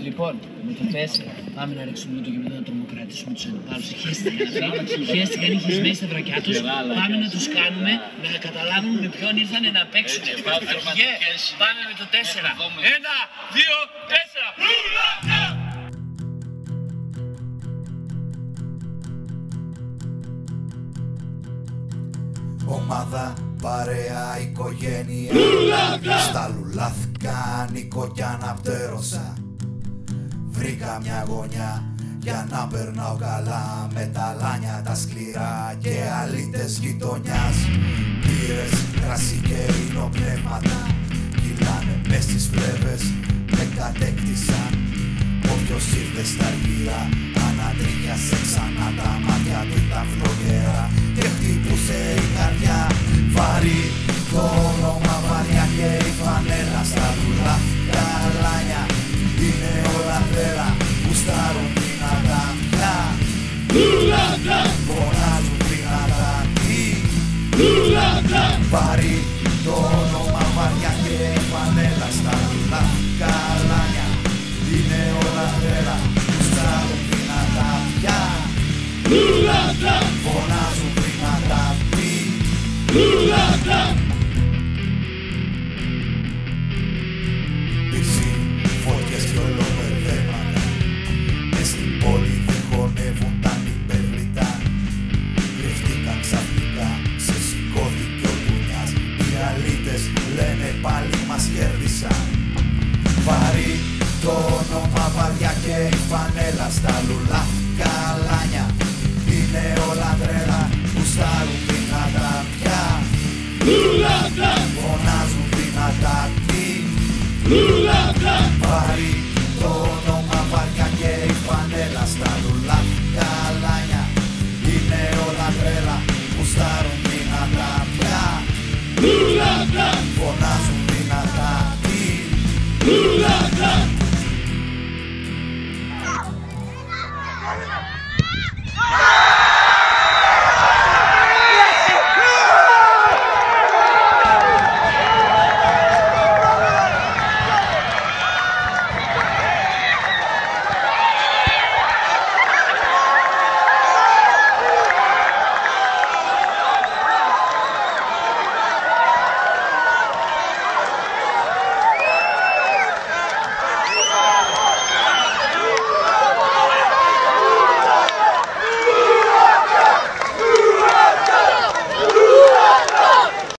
Λοιπόν, με το 4 πάμε να ρίξουμε το γεμίδο να τρομοκρατήσουμε τους αντιπάλους. Χαίστηκαν οι χισμένοι στα βρακιά τους. Πάμε να τους κάνουμε να καταλάβουν με ποιον ήρθανε να παίξουν. Πάμε με το 4. 1, 2, 4. Ομάδα, παρέα, οικογένεια. Στα λουλάθηκα ανήκω κι αναπτέρωσα. Βρήκα μια γωνιά για να περνάω καλά, με τα λάνια τα σκληρά και αλήτες γειτονιάς. Πήρες, κρασί και ινοπνεύματα κυλάνε μες στις φλέβες, με κατέκτησαν. Όποιος ήρθε στα αργύρα ανατρίχιασε ξανά, τα μάτια του ήταν φλογέρα και χτύπουσε η καρδιά. Βαρύ το όνομα, βαριά και η φανέλα στα λουλάθηκα λάνια. Είναι όλα τρέλα που στάρουν δυνατά πια. Λουλάτα! Φωνάζουν δυνατά τι. Λουλάτα! Βαρύ το όνομα, βαριά και η φανέλα στα λουλάθηκα λάνια. Είναι όλα τρέλα που στάρουν δυνατά πια. Λουλάτα! Φωνάζουν δυνατά τι. Λουλάτα! Φωτιές κι ολοπερδέματα μες στην πόλη δεν χωνεύουν τα υπερβλητά. Κρυφτήκαν ξαφνικά σε σηκώθηκε ο Τουνιάς. Οι αλήτες λένε πάλι μας κέρδισαν. Βαρύ το όνομα, βαριά και η φανέλα στα λουλάθηκα λάνια. Είναι όλα τρέλα που στάρουν δυνατά πια. Λουλάτα! Φωνάζουν δυνατά τι.